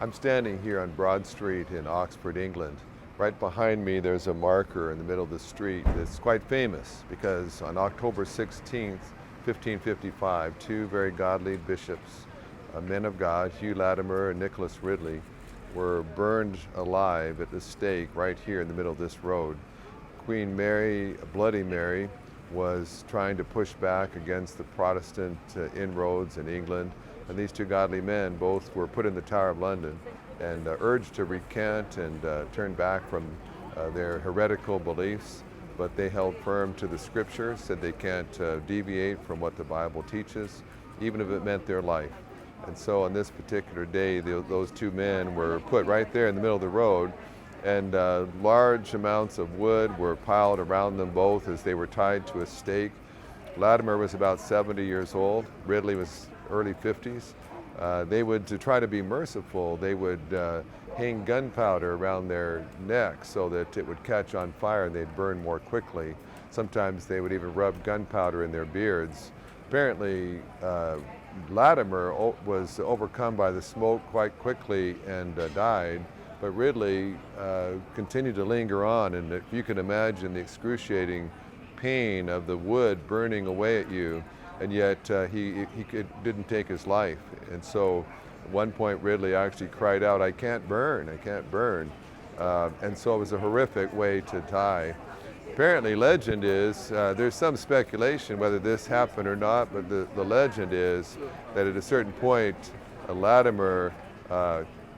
I'm standing here on Broad Street in Oxford, England. Right behind me there's a marker in the middle of the street that's quite famous because on October 16th, 1555, two very godly bishops, men of God, Hugh Latimer and Nicholas Ridley, were burned alive at the stake right here in the middle of this road. Queen Mary, Bloody Mary, was trying to push back against the Protestant inroads in England, and these two godly men both were put in the Tower of London and urged to recant and turn back from their heretical beliefs, but they held firm to the scriptures, said they can't deviate from what the Bible teaches, even if it meant their life. And so on this particular day, those two men were put right there in the middle of the road, and large amounts of wood were piled around them both as they were tied to a stake. Latimer was about 70 years old. Ridley was early 50s. To try to be merciful, they would hang gunpowder around their necks so that it would catch on fire and they'd burn more quickly. Sometimes they would even rub gunpowder in their beards. Apparently, Latimer was overcome by the smoke quite quickly and died, but Ridley continued to linger on, and if you can imagine the excruciating pain of the wood burning away at you, and yet he didn't take his life. And so at one point Ridley actually cried out, "I can't burn, I can't burn." And so it was a horrific way to die. Apparently, legend is, there's some speculation whether this happened or not, but the legend is that at a certain point, Latimer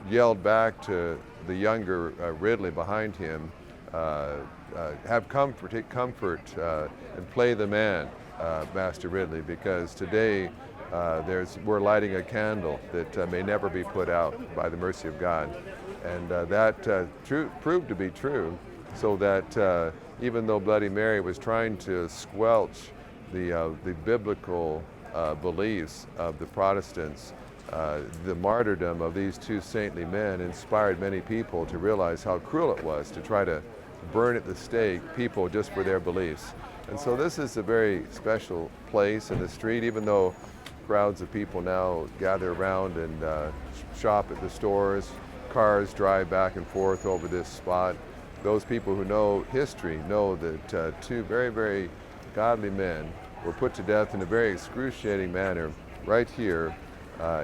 yelled back to the younger Ridley behind him, have comfort, take comfort, and play the man, Master Ridley, because today we're lighting a candle that may never be put out by the mercy of God. And that proved to be true, so that even though Bloody Mary was trying to squelch the biblical beliefs of the Protestants, the martyrdom of these two saintly men inspired many people to realize how cruel it was to try to burn at the stake people just for their beliefs. And so this is a very special place in the street, even though crowds of people now gather around and shop at the stores. Cars drive back and forth over this spot. Those people who know history know that two very, very godly men were put to death in a very excruciating manner right here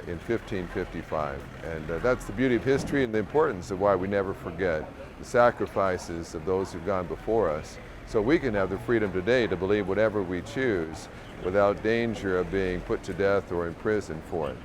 in 1555. And that's the beauty of history and the importance of why we never forget the sacrifices of those who've gone before us, so we can have the freedom today to believe whatever we choose without danger of being put to death or imprisoned for it.